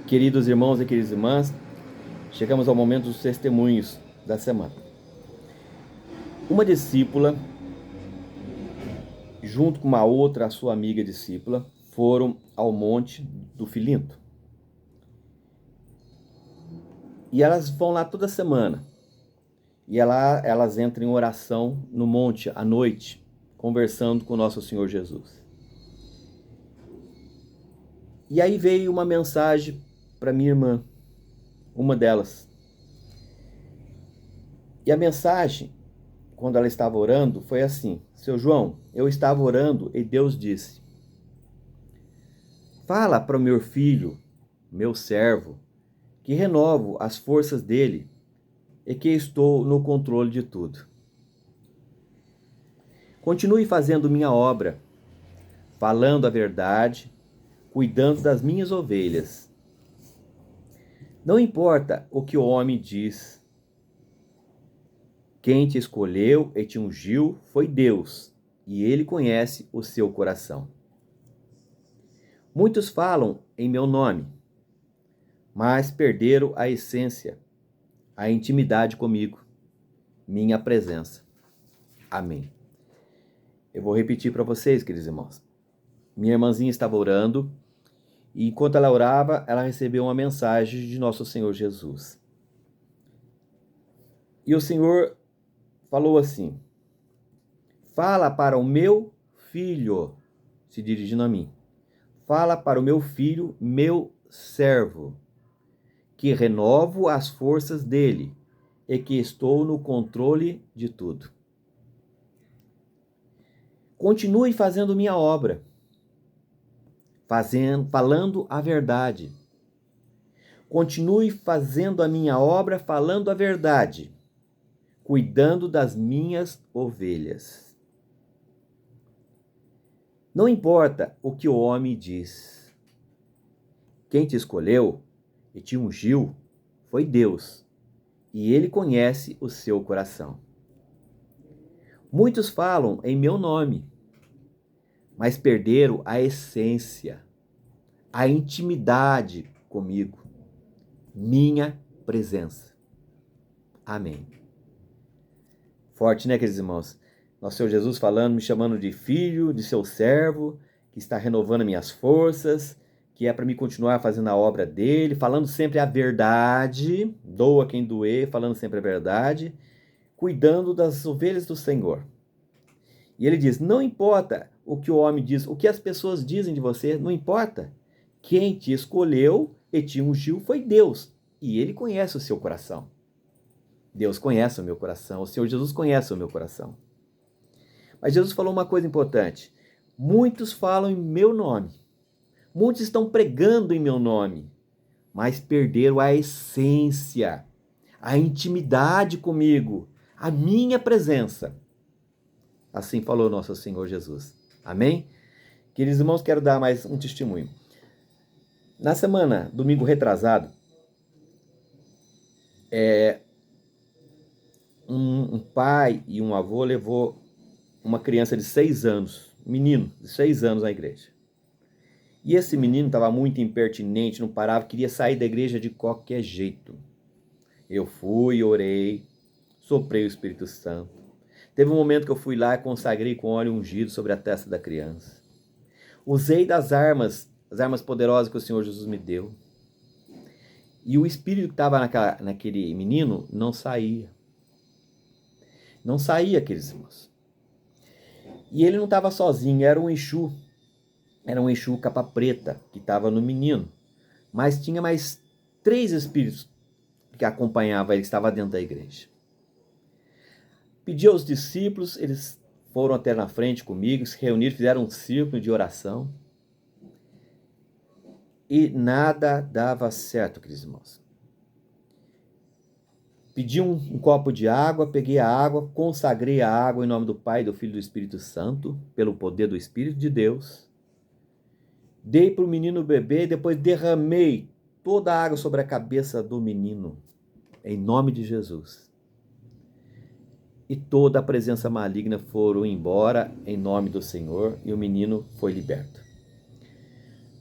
Queridos irmãos e queridas irmãs, chegamos ao momento dos testemunhos da semana. Uma discípula, junto com uma outra, a sua amiga discípula, foram ao Monte do Filinto. E elas vão lá toda semana. E lá elas entram em oração no monte à noite, conversando com o nosso Senhor Jesus. E aí veio uma mensagem para minha irmã, uma delas. E a mensagem, quando ela estava orando, foi assim: Seu João, eu estava orando e Deus disse: Fala para o meu filho, meu servo, que renovo as forças dele e que estou no controle de tudo. Continue fazendo minha obra, falando a verdade, cuidando das minhas ovelhas. Não importa o que o homem diz. Quem te escolheu e te ungiu foi Deus, e ele conhece o seu coração. Muitos falam em meu nome, mas perderam a essência, a intimidade comigo, minha presença. Amém. Eu vou repetir para vocês, queridos irmãos. Minha irmãzinha estava orando, e enquanto ela orava, ela recebeu uma mensagem de nosso Senhor Jesus. E o Senhor falou assim: Fala para o meu filho, se dirigindo a mim. Fala para o meu filho, meu servo, que renovo as forças dele e que estou no controle de tudo. Continue fazendo minha obra, falando a verdade. Continue fazendo a minha obra, falando a verdade, cuidando das minhas ovelhas. Não importa o que o homem diz. Quem te escolheu e te ungiu foi Deus, e ele conhece o seu coração. Muitos falam em meu nome, mas perderam a essência, a intimidade comigo, minha presença. Amém. Forte, né, queridos irmãos? Nosso Senhor Jesus falando, me chamando de filho, de seu servo, que está renovando minhas forças, que é para me continuar fazendo a obra dele, falando sempre a verdade, doa quem doer, falando sempre a verdade, cuidando das ovelhas do Senhor. E ele diz, não importa o que o homem diz, o que as pessoas dizem de você, não importa. Quem te escolheu e te ungiu foi Deus, e ele conhece o seu coração. Deus conhece o meu coração, o Senhor Jesus conhece o meu coração. Mas Jesus falou uma coisa importante: muitos falam em meu nome, muitos estão pregando em meu nome, mas perderam a essência, a intimidade comigo, a minha presença. Assim falou nosso Senhor Jesus. Amém? Queridos irmãos, quero dar mais um testemunho. Na semana, domingo retrasado, um pai e um avô levou uma criança de 6 anos, um menino de 6 anos na igreja. E esse menino estava muito impertinente, não parava, queria sair da igreja de qualquer jeito. Eu fui, orei, soprei o Espírito Santo. Teve um momento que eu fui lá e consagrei com óleo ungido sobre a testa da criança. Usei das armas, as armas poderosas que o Senhor Jesus me deu. E o espírito que estava naquele menino não saía. Não saía, aqueles irmãos. E ele não estava sozinho, era um Exu. Era um Exu capa preta que estava no menino. Mas tinha mais 3 espíritos que acompanhavam ele, que estava dentro da igreja. Pedi aos discípulos, eles foram até na frente comigo, se reuniram, fizeram um círculo de oração. E nada dava certo, queridos irmãos. Pedi um copo de água, peguei a água, consagrei a água em nome do Pai, do Filho e do Espírito Santo, pelo poder do Espírito de Deus. Dei para o menino beber e depois derramei toda a água sobre a cabeça do menino, em nome de Jesus. E toda a presença maligna foram embora em nome do Senhor e o menino foi liberto.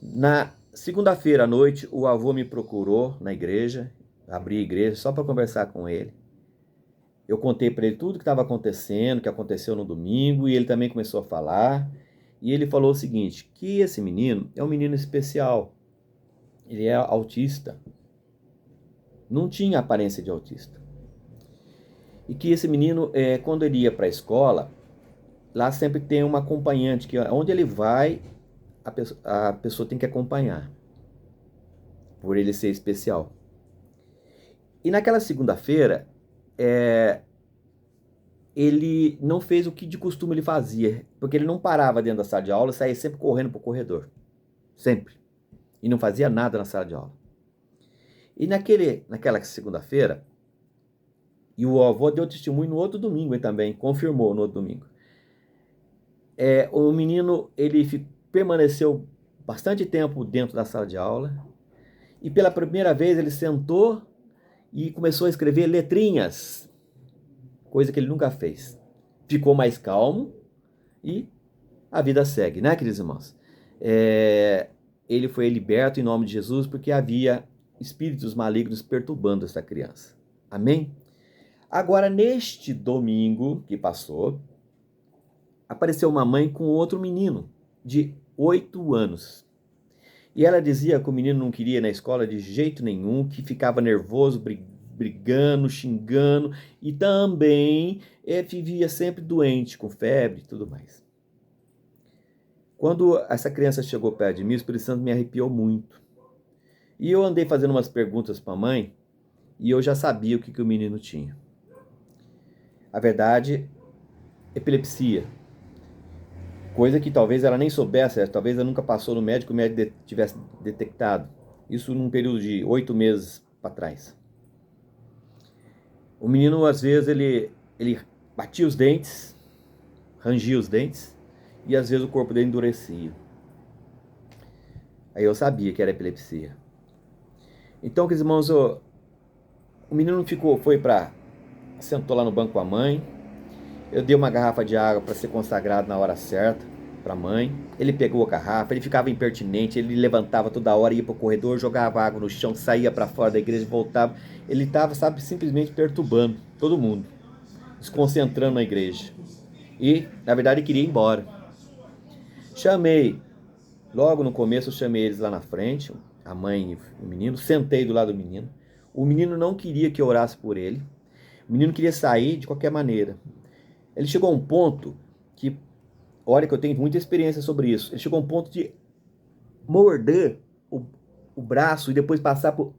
Na Segunda-feira à noite, o avô me procurou na igreja, abri a igreja só para conversar com ele. Eu contei para ele tudo o que estava acontecendo, que aconteceu no domingo, e ele também começou a falar. E ele falou o seguinte, que esse menino é um menino especial. Ele é autista. Não tinha aparência de autista. E que esse menino, quando ele ia para a escola, lá sempre tem uma acompanhante, que onde ele vai, a pessoa tem que acompanhar, por ele ser especial. E naquela segunda-feira, ele não fez o que de costume ele fazia, porque ele não parava dentro da sala de aula, saía sempre correndo para o corredor. Sempre. E não fazia nada na sala de aula. E naquela segunda-feira, e o avô deu testemunho no outro domingo também, confirmou no outro domingo. O menino, ele permaneceu bastante tempo dentro da sala de aula, e pela primeira vez ele sentou e começou a escrever letrinhas, coisa que ele nunca fez. Ficou mais calmo e a vida segue, né, queridos irmãos? Ele foi liberto em nome de Jesus porque havia espíritos malignos perturbando essa criança. Amém? Agora, neste domingo que passou, apareceu uma mãe com outro menino de 8 anos. E ela dizia que o menino não queria ir na escola de jeito nenhum, que ficava nervoso, brigando, xingando, e também vivia sempre doente, com febre e tudo mais. Quando essa criança chegou perto de mim, o Espírito Santo me arrepiou muito. E eu andei fazendo umas perguntas para a mãe, e eu já sabia o que o menino tinha. A verdade, epilepsia. Coisa que talvez ela nem soubesse, talvez ela nunca passou no médico, o médico tivesse detectado. Isso num período de 8 meses para trás. O menino, às vezes, ele batia os dentes, rangia os dentes, e às vezes o corpo dele endurecia. Aí eu sabia que era epilepsia. Então, queridos irmãos, o menino sentou lá no banco com a mãe. Eu dei uma garrafa de água para ser consagrado na hora certa para a mãe. Ele pegou a garrafa, ele ficava impertinente, ele levantava toda hora, ia para o corredor, jogava água no chão, saía para fora da igreja, voltava. Ele estava, simplesmente perturbando todo mundo, desconcentrando na igreja. E, na verdade, ele queria ir embora. Logo no começo eu chamei eles lá na frente, a mãe e o menino, sentei do lado do menino. O menino não queria que eu orasse por ele. O menino queria sair de qualquer maneira. Ele chegou a um ponto que, olha que eu tenho muita experiência sobre isso, ele chegou a um ponto de morder o braço e depois passar por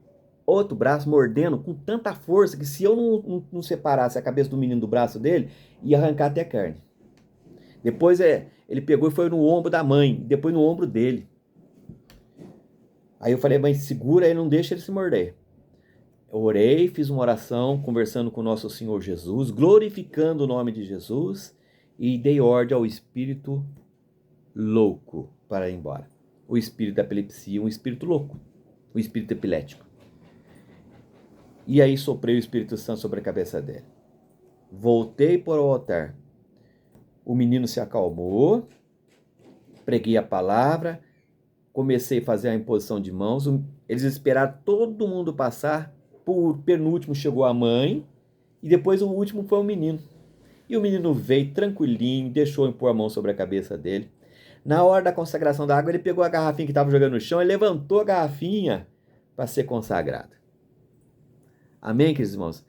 outro braço, mordendo com tanta força que se eu não separasse a cabeça do menino do braço dele, ia arrancar até a carne. Depois ele pegou e foi no ombro da mãe, depois no ombro dele. Aí eu falei, mãe, segura ele, não deixa ele se morder. Eu orei, fiz uma oração, conversando com o nosso Senhor Jesus, glorificando o nome de Jesus, e dei ordem ao espírito louco para ir embora. O espírito da epilepsia, um espírito louco, o espírito epilético. E aí soprei o Espírito Santo sobre a cabeça dele. Voltei para o altar. O menino se acalmou, preguei a palavra, comecei a fazer a imposição de mãos. Eles esperaram todo mundo passar. Por penúltimo chegou a mãe e depois o último foi o menino. E o menino veio tranquilinho, deixou eu pôr a mão sobre a cabeça dele. Na hora da consagração da água, ele pegou a garrafinha que estava jogando no chão e levantou a garrafinha para ser consagrado. Amém, queridos irmãos?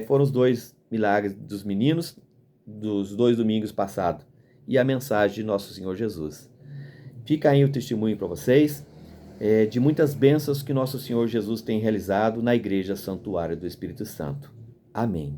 Foram os 2 milagres dos meninos dos 2 domingos passados e a mensagem de nosso Senhor Jesus. Fica aí o testemunho para vocês de muitas bênçãos que nosso Senhor Jesus tem realizado na Igreja Santuário do Espírito Santo. Amém.